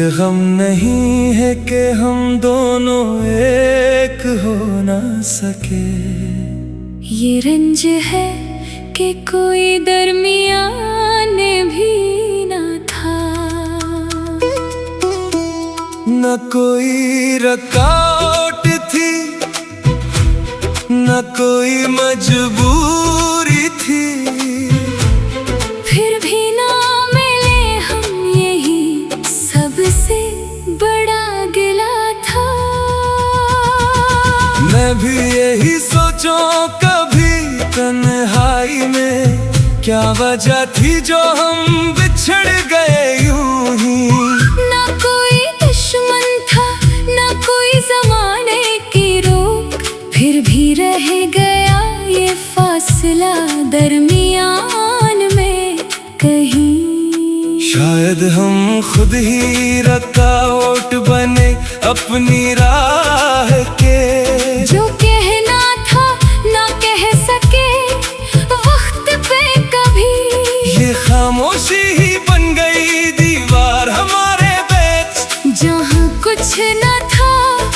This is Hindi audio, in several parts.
गम नहीं है कि हम दोनों एक हो ना सके। ये रंज है कि कोई दरमियान भी ना था। न कोई रकावट थी, न कोई मजबूरी थी, फिर भी ना मिले हम, यही सबसे बड़ा गिला था। मैं भी यही सोचूं कभी तन्हाई में, क्या वजह थी जो हम बिछड़ गए यूं ही। ना कोई दुश्मन था, ना कोई जमाने की रोक, फिर भी रह गया ये फासला दरमियान में कहीं। शायद हम खुद ही रुकावट बने अपनी राह के। जो कहना था ना कह सके वक्त पे कभी, ये खामोशी ही बन गई दीवार हमारे बीच। जहाँ कुछ न था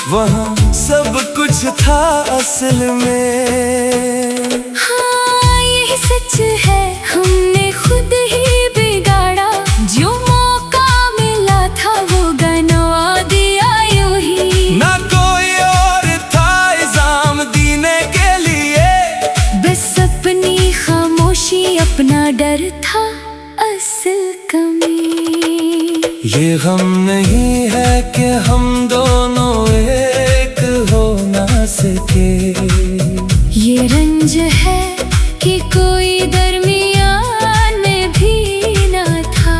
वहाँ सब कुछ था असल में। हाँ यही सच है, हमने खुद ही बिगाड़ा। जो मौका मिला था वो गनवा दिया यूं ही। ना कोई और था इल्जाम देने के लिए, बस अपनी खामोशी अपना डर था असल कमी। ये गम नहीं है कि हम दोनों एक हो ना सके। ये रंज है कि कोई दरमियान में भी ना था।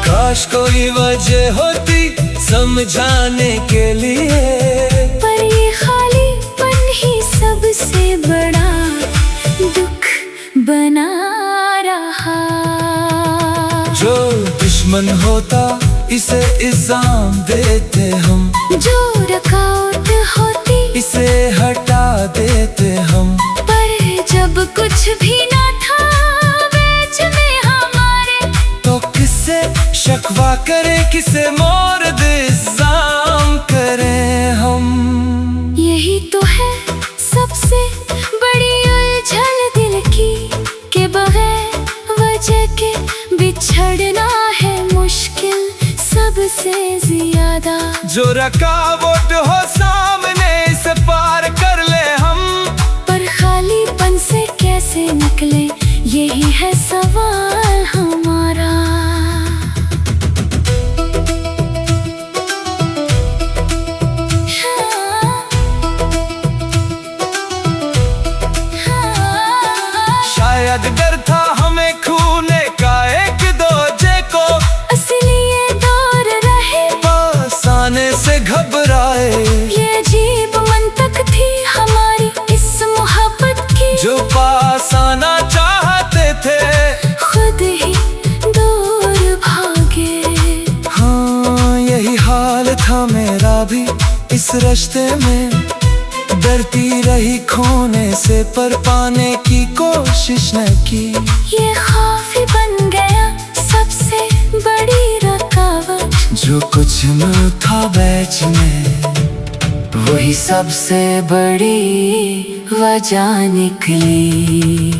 काश कोई वजह होती समझाने के लिए, पर ये खालीपन ही सबसे बड़ा दुख बना रहा। जो दुश्मन होता इसे इल्जाम देते हम, जो रकावट होती इसे हटा देते हम। पर जब कुछ भी ना था बीच में हमारे, तो किससे शिकवा करें, किसे मोर्द इल्जाम करें हम। यही तो है सबसे बड़ी उलझन दिल की, के बगैर वजह के बिछड़ना है मुश्किल सबसे ज्यादा। जो रकावट हो सामने से पार कर ले हम, पर खालीपन से कैसे निकले यही है सवाल हमारा। शायद डर था हमें खूने का एक दूजे को, असलिए दौर रहे पास आने से घबराए। ये अजीब मंतक थी हमारी इस मोहब्बत की। जो पास आना चाहते थे खुद ही दूर भागे। हाँ यही हाल था मेरा भी इस रिश्ते में। डरती रही खोने से पर पाने की कोशिश न की। ये खौफ ही बन गया सबसे बड़ी रुकावट। जो कुछ न था बीच में वही सबसे बड़ी वजह निकली।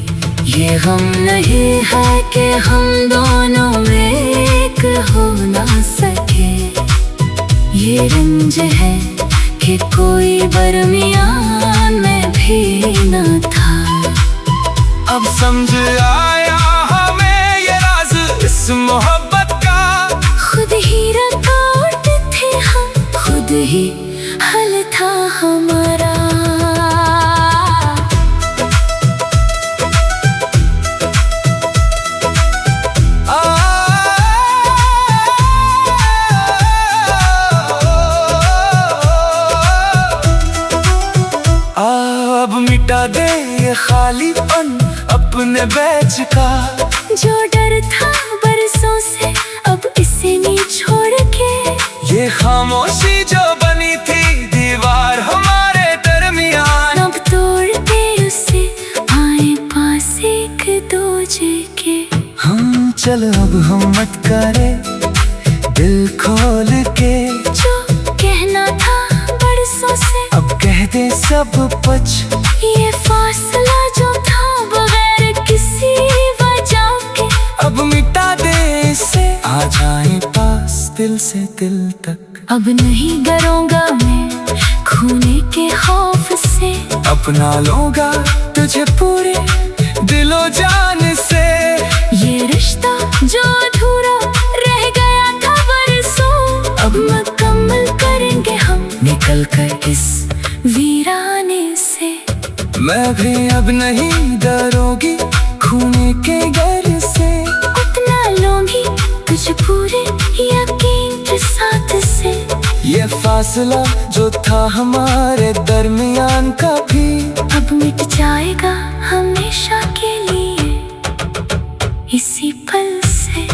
ये गम नहीं है कि हम दोनों एक हो ना सके। ये रंज है कि कोई दरमियान में भी न था। अब समझ आया हमें ये राज इस मोहब्बत का। खुद ही रुकावट थे हम, खुद ही हल था हमारा। अब मिटा दे ये खालीपन अपने बैच का। जो डर था बरसों से अब इसे नहीं छोड़ के। ये खामोशी जो बनी थी दीवार हमारे दरमियान, अब तोड़ते उसे आए पास एक दूजे के। हाँ चल अब हम मत करे अब ये फासला जो था बगैर किसी वजह के, अब मिटा दे इसे, आ जाए पास दिल से दिल तक। अब नहीं डरूंगा मैं खोने के खौफ से, अपना लूंगा तुझे पूरे दिलो जान से। ये रिश्ता जो अधूरा रह गया था बरसों, अब मुकम्मल करेंगे हम निकल कर इस वीराने से। मैं भी अब नहीं डरूंगी खूने के घर से, अपना लूंगी तुझे पूरे यकीन के साथ से। ये फासला जो था हमारे दरमियान का भी अब मिट जाएगा हमेशा के लिए इसी पल से।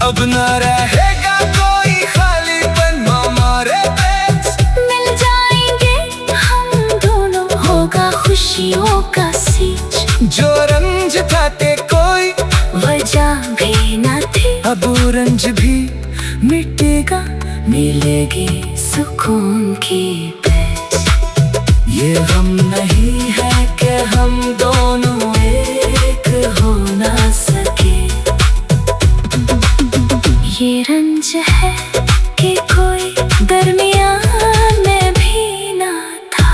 अब न रहेगा कोई खालीपन हमारे बीच, मिल जाएंगे हम दोनों, होगा खुशियों का सींच। जो रंज था ते कोई वजह भी न थी, अब वो रंज भी मिटेगा, मिलेगी सुकून की पैच। ये गम नहीं है कि हम दोनों एक हो ना सके, ये रंज है कि कोई दरमियान में भी ना था।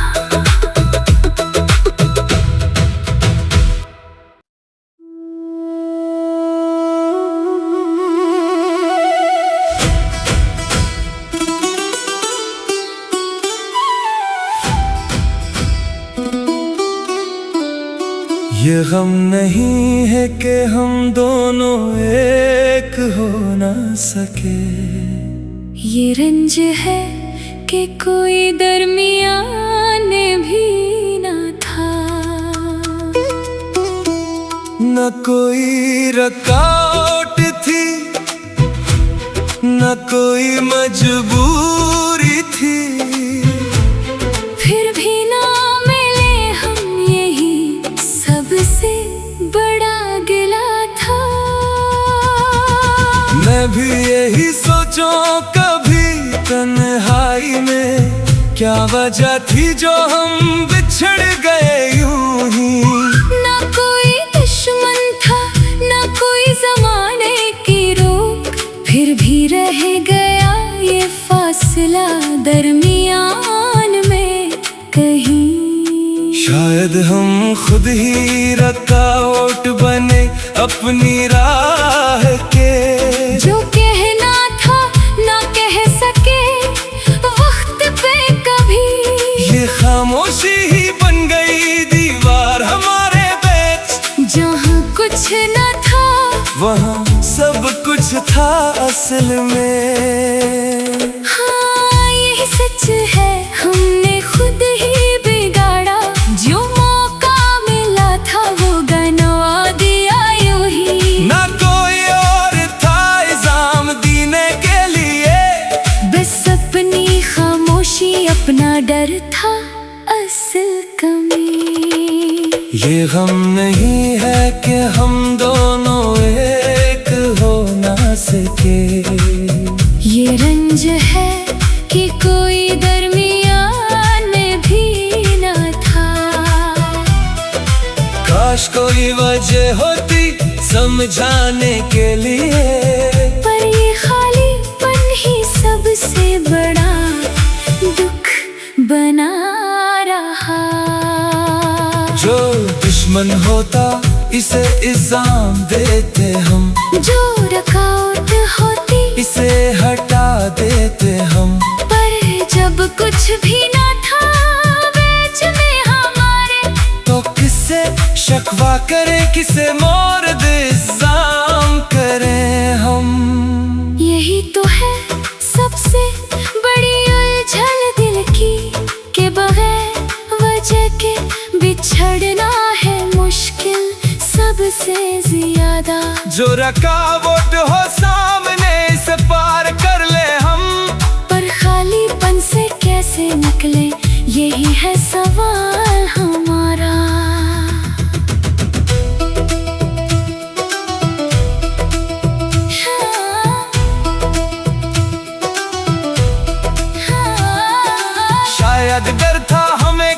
ये गम नहीं है कि हम दोनों एक हो ना सके, ये रंज है कि कोई दरमियान भी ना था। न कोई रकावट थी, न कोई मजबूरी थी, फिर भी ना मिले हम, यही सबसे बड़ा गिला था। मैं भी यही सोचूं कभी तन्हाई में, क्या वजह थी जो हम बिछड़ गए यूं ही। ना कोई दुश्मन था, ना कोई जमाने की रोक, फिर भी रह गया ये फासला दरमियान में कहीं। शायद हम खुद ही रुकावट बने अपनी राह के, जो कहना था ना कह सके वक्त पे कभी। ये खामोशी ही बन गई दीवार हमारे बीच, जहाँ कुछ न था वहाँ सब कुछ था असल में। हाँ यही सच है, हमने खुद ही बिगाड़ा, जो मौका मिला था वो गनवा दिया यूं ही। ना कोई और था इल्जाम देने के लिए, बस अपनी खामोशी अपना डर था असल कमी। ये गम नहीं है कि हम दोनों एक हो ना सके, ये रंज है कि कोई दरमियान में भी ना था। काश कोई वजह होती समझाने के लिए, पर ये खालीपन ही सबसे बड़ा दुख बना रहा। जो दुश्मन होता इसे इल्जाम देते हम, जो रुकावट होती इसे हटा देते हम, पर जब कुछ भी ना था बीच में हमारे, तो किससे शकवा करे, किसे मोर्द इल्जाम करें हम। यही तो है सबसे बड़ी उलझन दिल की, के बगैर वजह के बिछड़ना है मुश्किल सबसे ज्यादा। जो रुकावट हो सामने से पार कर ले हम, पर खालीपन से कैसे निकले यही है सवाल हमारा। शायद डर था हमें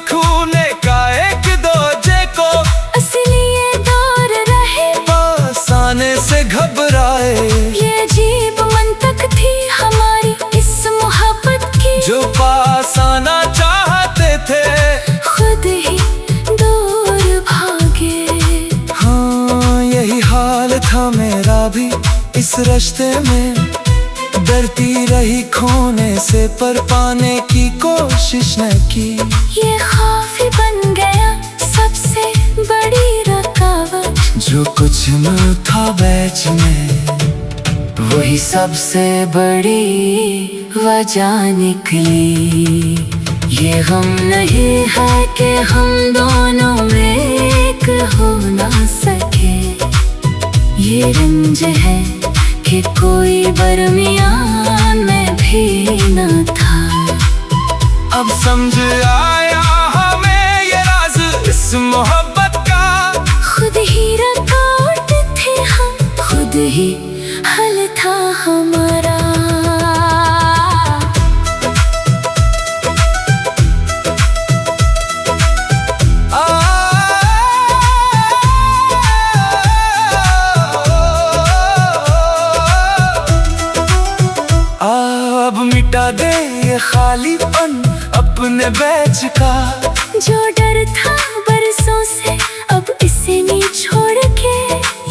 घबराए। ये अजीब मंतक थी हमारी इस मोहब्बत की, जो पास आना चाहते थे खुद ही दूर भागे। हाँ, यही हाल था मेरा भी इस रास्ते में। डरती रही खोने से पर पाने की कोशिश न की। ये खौफ ही बन गया सबसे बड़ी रुकावट, जो कुछ न था बैच में वही सबसे बड़ी वजह निकली। ये गम नहीं है कि हम दोनों एक हो ना सके, ये रंज है कि कोई दरमियान में भी न था। अब समझ आया हमें ये राज इस मोहब्बत का। खुद ही रुकावट थे हम, खुद ही हल था हमारा। अब मिटा दे ये खालीपन अपने बैच का। जो डर था बरसों से अब इसे नहीं छोड़ के,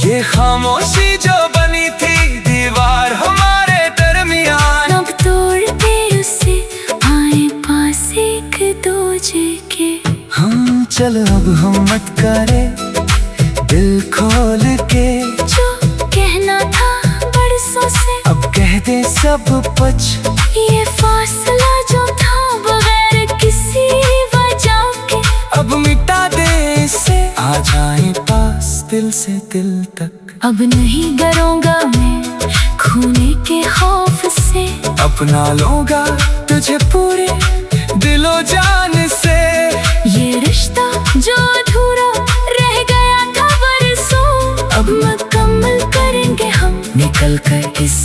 ये खामोशी जो बनी थी दीवार हमारे दरमियान, अब तोड़ते उसे आए पास एक दूजे के। हाँ चल अब हम मत करे दिल खोल के, जो कहना था बरसों से अब कह दे सब कुछ। ये फासला जो था बगैर किसी वजह के, अब मिटा दे इसे, आ जाए पास दिल से दिल तक। अब नहीं डरूंगा मैं खोने के खौफ से, अपना लूंगा तुझे पूरे दिलो जान से। ये रिश्ता जो अधूरा रह गया था बरसों, अब मुकम्मल करेंगे हम निकल कर इस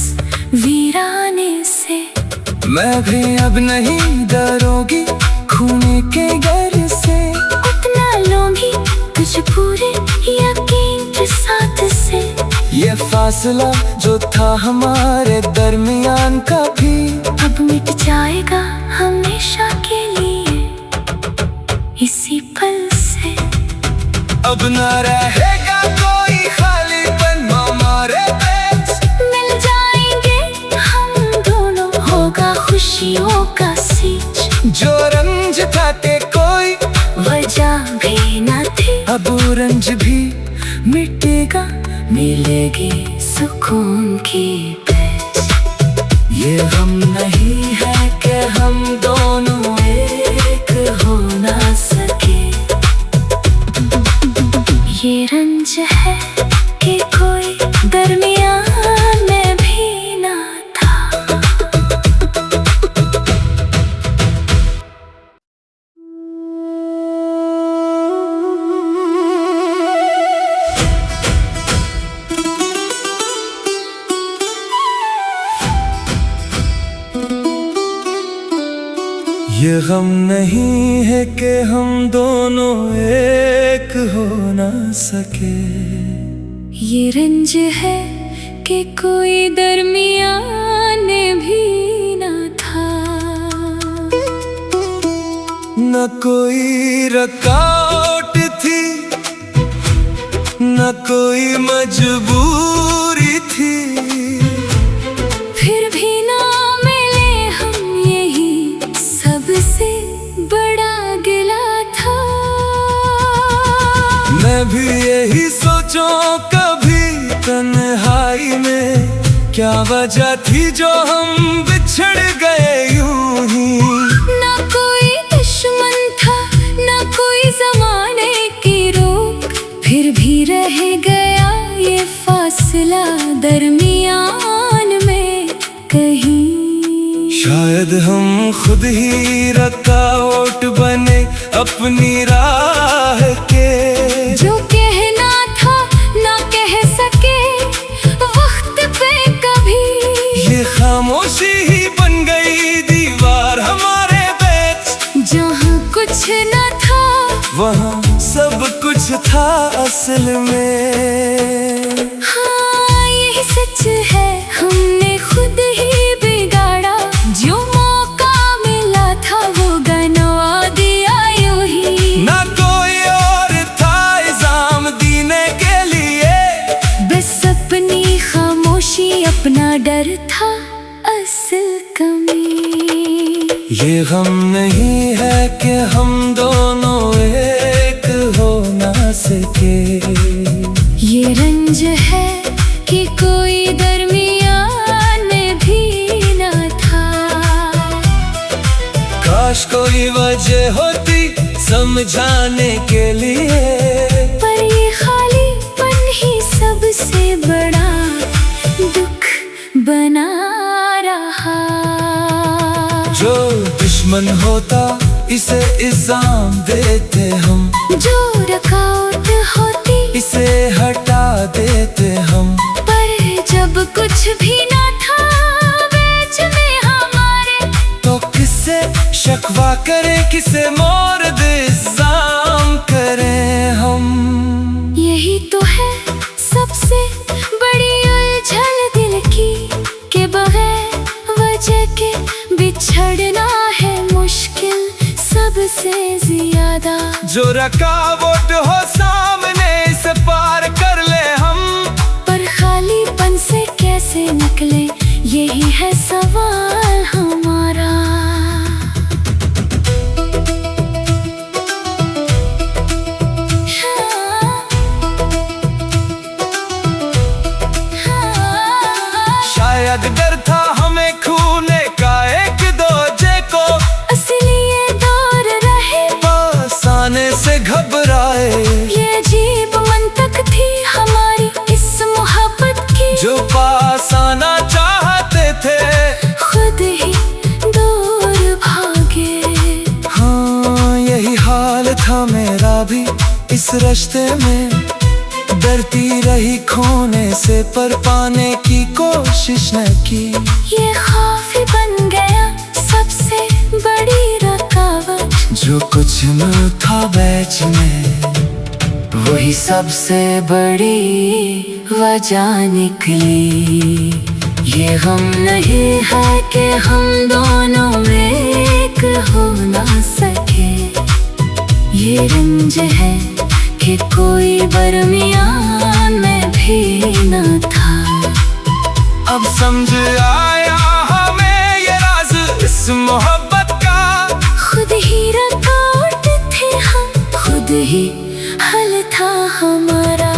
वीराने से। मैं भी अब नहीं डरूंगी खूने के घर से, अपना लूंगी तुझे पूरे यकीन के साथ से। ये फासला जो था हमारे दरमियान का भी अब मिट जाएगा हमेशा के लिए इसी पल से। अब न रहेगा कोई खालीपन हमारे बीच, मिल जाएंगे हम दोनों, होगा खुशियों का सींच। जो रंज था के कोई वजह भी न थी, अब वो रंज भी मिटेगा, मिलेगी सुकून की पैच। ये गम नहीं है कि हम दोनों एक हो ना सके, ये रंज है कि कोई दरमियान में भी ना था। ये गम नहीं है कि हम दोनों एक हो ना सके, ये रंज है कि कोई दरमियान भी ना था। न कोई रुकावट थी न कोई मजबूरी थी, फिर भी ना मिले हम, यही सबसे बड़ा गिला था। मैं भी यही सोचूं कभी तन्हाई में, क्या वजह थी जो हम बिछड़ गए यूं ही। ना कोई दुश्मन था ना कोई जमाने की रोक, फिर भी रह गया ये फासला दरमियान में कहीं। शायद हम खुद ही रुकावट बने अपनी राह के, जो कहना था ना कह सके वक्त पे कभी। ये खामोशी ही बन गई दीवार हमारे बीच, जहाँ कुछ न था वहाँ सब कुछ था असल में। हाँ, यही ये गम नहीं है कि हम दोनों एक हो ना सके, ये रंज है कि कोई दरमियान में भी ना था। काश कोई वजह होती समझाने के लिए, पर ये खालीपन ही सबसे बड़ा दुख बना रहा। जो दुश्मन होता इसे इल्जाम देते हम, जो रुकावट होती इसे हटा देते हम। पर जब कुछ भी ना था बीच में हमारे, तो किससे शिकवा करे, किसे मोर्द इल्जाम करें हम। यही तो है सबसे बड़ी उलझन दिल की, के बगैर वजह के बिछड़ना है मुश्किल सबसे ज्यादा। जो रुकावट हो सामने से पार कर ले हम, पर खालीपन से कैसे निकले यही है सवाल हमारा। शायद डर था हमें खूने का एक दूजे को, इसलिए दूर रहे, पास आने से घबराए। ये अजीब मंतक थी हमारी इस मोहब्बत की, जो पास आना चाहते थे खुद ही दूर भागे। हाँ, यही हाल था मेरा भी इस रास्ते में। डरती रही खोने से पर पाने की कोशिश न की। ये खौफ ही बन गया सबसे बड़ी रुकावट। जो कुछ न था बैच में, वही सबसे बड़ी वजह निकली। ये गम नहीं है कि हम दोनों एक हो ना सके, ये रंज है कि कोई दरमियान में भी न था। अब समझ आया हमें ये राज इस मोहब्बत का, खुद ही रुकावट थे हम, खुद ही हल था हमारा।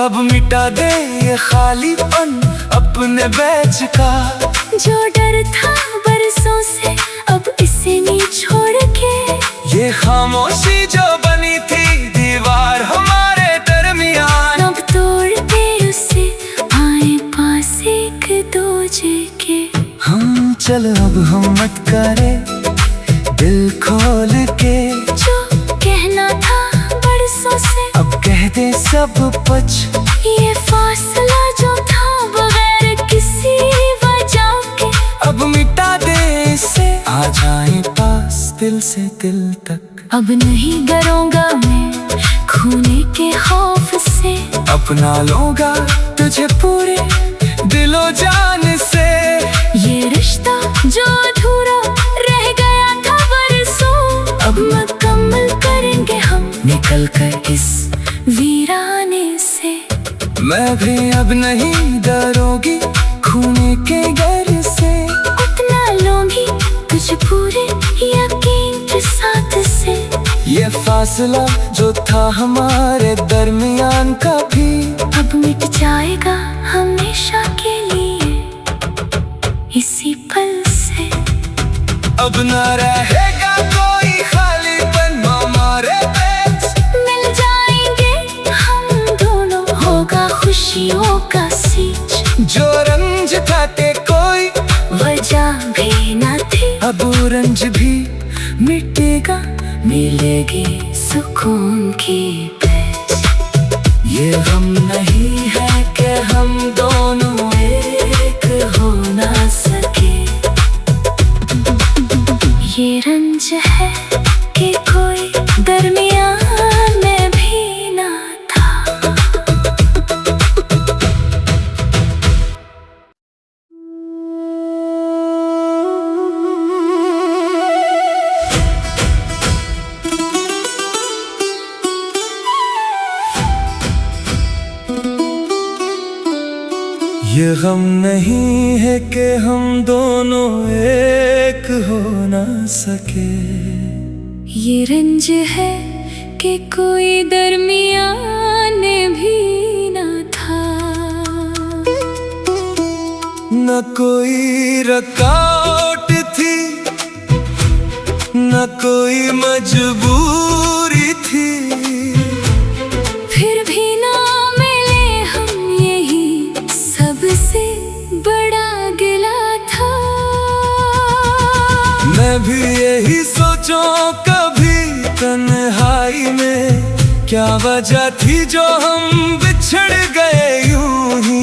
अब मिटा दे ये खालीपन अपने बैच का। जो डर था बरसों से अब इसे नहीं छोड़ के, ये खामोशी जो बनी थी दीवार हमारे दरमियान, अब तोड़ते उसे आए पास एक दूजे के। हम चल अब हम मत करे दिल खोल के, जो कहना था बरसों से अब कह दे सब कुछ। ये फासला जो था बगैर किसी वजह के, अब मिटा दे इसे, आ जाए पास दिल से दिल तक। अब नहीं डरूंगा मैं खूने के खौफ से, अपना लूंगा तुझे पूरे दिलो जान से। ये रिश्ता जो अधूरा रह गया था बरसों, अब मुकम्मल करेंगे हम निकल कर इस वीराने से। मैं भी अब नहीं डरूंगी खूने के घर से, उतना लूंगी तुझे पूरे यकीन के साथ से। ये फासला जो था हमारे दरमियान का भी, अब मिट जाएगा हमेशा के लिए इसी पल से। अब न रहेगा कोई खालीपन हमारे बीच, मिल जाएंगे हम दोनों, होगा खुशियों का सींच। जो रंज था ते कोई वजह भी न थी, अब वो रंज भी मिटेगा, मिलेगी सुकून की पैच। ये गम नहीं है कि हम दोनों एक हो ना सके, ये रंज है कि कोई दरमियान में भी ना था। ये गम नहीं है कि हम दोनों एक हो ना सके, ये रंज है कि कोई दरमियान भी न था। न कोई रुकावट थी, न कोई मजबूरी थी, फिर भी ना मिले हम, यही सबसे बड़ा गिला था। मैं भी यही सोचूं कभी तन्हाई में, क्या वजह थी जो हम बिछड़ गए यूं ही।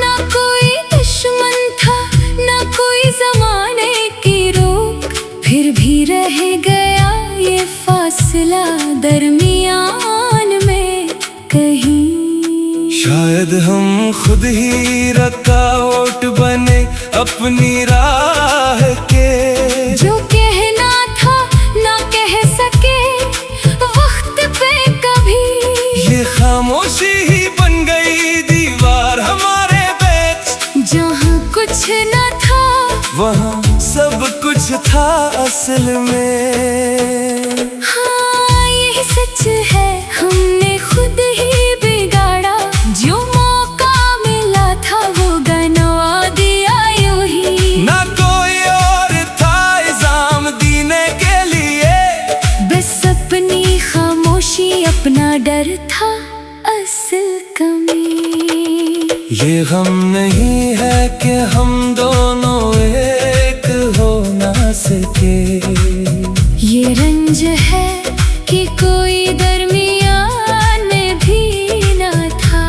ना कोई दुश्मन था, ना कोई जमाने की रोक, फिर भी रह गया ये फासला दरमियान में कहीं। शायद हम खुद ही रुकावट बने अपनी राह के, जो कहना था ना कह सके वक्त पे कभी। ये खामोशी ही बन गई दीवार हमारे बीच, जहाँ कुछ न था वहाँ सब कुछ था असल में। हाँ यही सच है, हमने खुद ही बिगाड़ा, जो मौका मिला था वो गनवा दिया यूं ही। ना कोई और था इल्जाम देने के लिए, बस अपनी खामोशी अपना डर था असल कमी। ये गम नहीं है कि हम दोनों एक हो ना सके, ये रंज है कि कोई दरमियान में भी न था।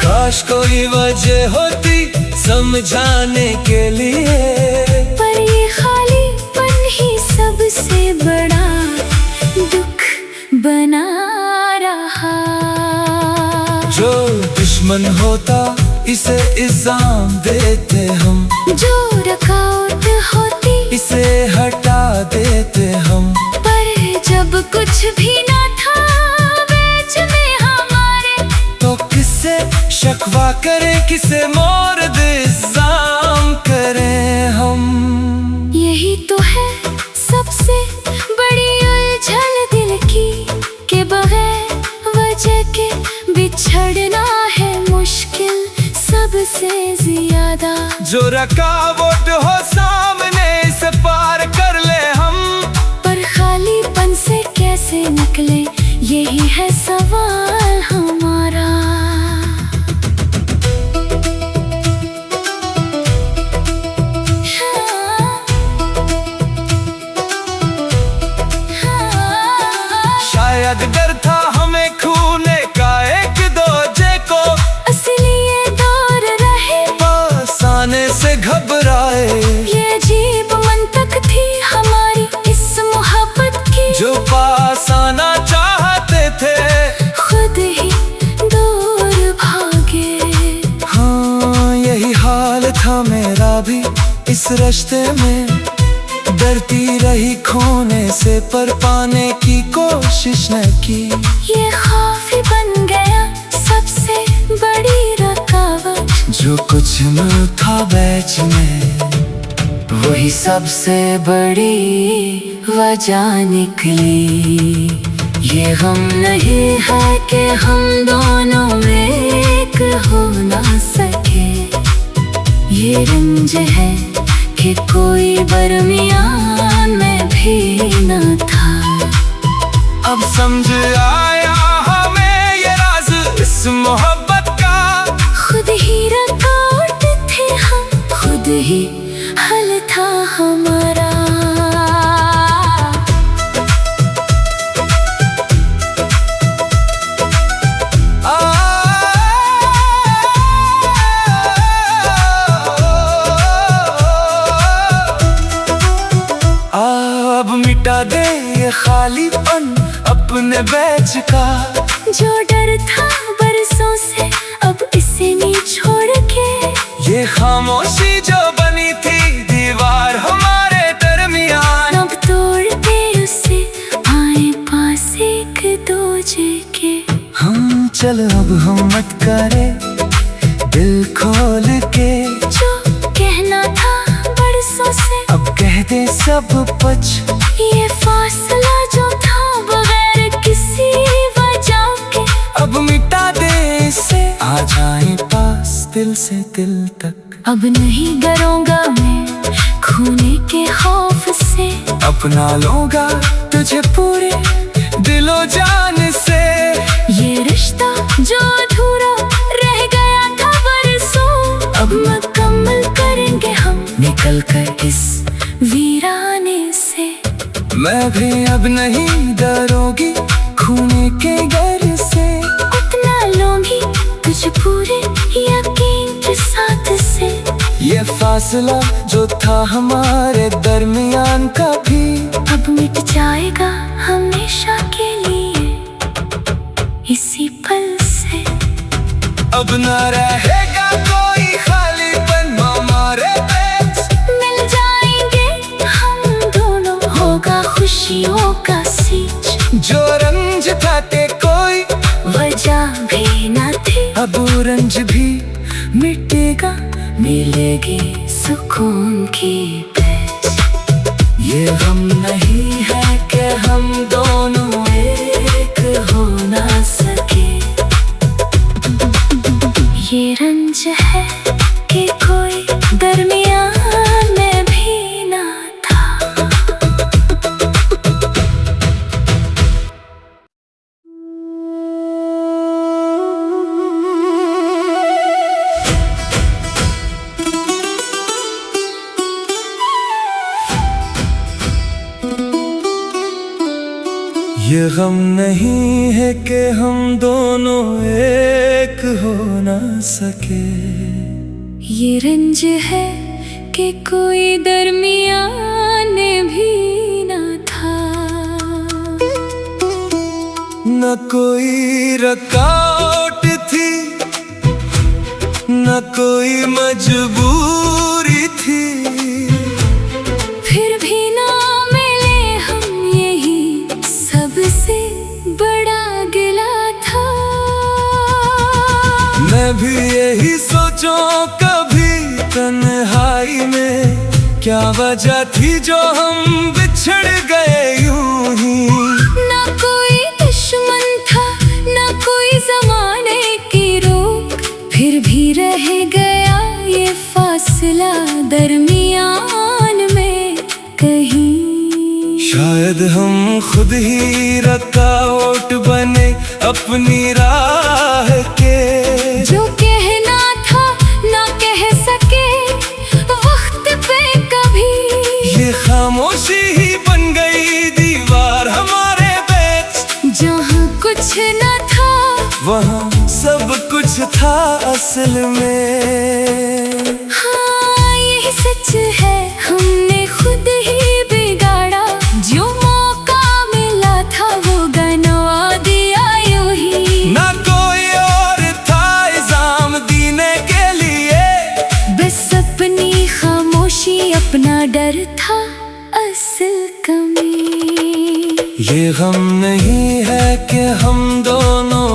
काश कोई वजह होती समझाने के लिए, पर ये खालीपन ही सबसे बड़ा दुख बना रहा। जो दुश्मन होता इसे इल्जाम देते हम, जो रुकावट होती इसे हटा देते हम, पर जब कुछ भी ना था बीच में हमारे, तो किससे शिकवा करें, किसे मोर्द इल्जाम करें हम। यही तो है सबसे बड़ी उलझन दिल की, के बगैर वजह के बिछड़ना है मुश्किल सबसे ज्यादा। जो रुकावट हो सामने से पार कर ले हम, पर खालीपन से कैसे निकले यही है सवाल हमारा। शायद डर था हमें खूने का एक दूजे को, असली ये दौर रहे पास आने से घबराए। ये अजीब मंतक थी हमारी इस मोहब्बत की, जो पास आना चाहते थे खुद ही दूर भागे। हाँ यही हाल था मेरा भी इस रिश्ते में, डरती रही खोने से पर पाने की कोशिश न की। ये खौफ ही बन गया सबसे बड़ी रुकावट, जो कुछ न था बीच में वही सबसे बड़ी वजह निकली। ये गम नहीं है कि हम दोनों एक हो ना सके, ये रंज है कि कोई दरमियान में भी न था। अब समझ आया हमें ये राज इस मोहब्बत का, खुद ही रुकावट थे हम, खुद ही हल था हमारा। अब मिटा दे ये खालीपन अपने बैच का, जो डर था बरसों से अब इसे नहीं छोड़ के। ये खामोशी जो बनी थी दीवार हमारे दरमियान, अब तोड़ के उसे आए पास एक दूजे के। हम चल अब हम मत करे दिल खोल के जो कहना था बरसों से अब कह दे सब कुछ। ये फासला जो था बगैर किसी वजह के अब मिटा दे इसे, आ जाए पास दिल से दिल तक। अब नहीं डरूंगा मैं खोने के खौफ से, अपना लूंगा तुझे पूरे दिलो जान से। ये रिश्ता जो अधूरा रह गया था बरसों, अब मुकम्मल करेंगे हम निकल कर इस वीराने से। मैं भी अब नहीं डरूंगी खूने के घर से, उतना लूंगी तुझे पूरे यकीन के साथ से। ये फासला जो था हमारे दरमियान का भी अब मिट जाएगा हमेशा के लिए इसी पल से। अब न रहेगा कोई खालीपन हमारे पेट, मिल जाएंगे हम दोनों, होगा खुशियों का सींच। जो रंज था ते कोई वजह भी न थी, अब वो रंज भी मिटेगा, मिलेगी सुकून की पैच। ये गम नहीं है कि हम दोनों एक हो ना सके। ये रंज है कि कोई दरमियान में भी ना था। ये गम नहीं है कि हम दोनों एक हो ना सके। ये रंज है कि कोई दरमियान भी ना था। न कोई रुकावट थी, न कोई मजबूरी थी, फिर भी ना मिले हम, यही सबसे बड़ा गिला था। मैं भी यही सोचूं कभी तन्हाई में, क्या वजह थी जो हम बिछड़ गए यूं ही। ना कोई दुश्मन था, ना कोई जमाने की रोक, फिर भी रह गया ये फासला दरमियान में कहीं। शायद हम खुद ही रुकावट बने अपनी राह के, जो कहना था ना कह सके वक्त पे कभी। ये खामोशी ही बन गई दीवार हमारे बीच। जहाँ कुछ न था वहाँ सब कुछ था असल में। हाँ यही सच है, हमने खुद ही बिगाड़ा। जो मौका मिला था वो गनवा दिया यूं ही। ना कोई और था इल्जाम देने के लिए, बस अपनी खामोशी अपना डर था असल कमी। ये गम नहीं है कि हम दोनों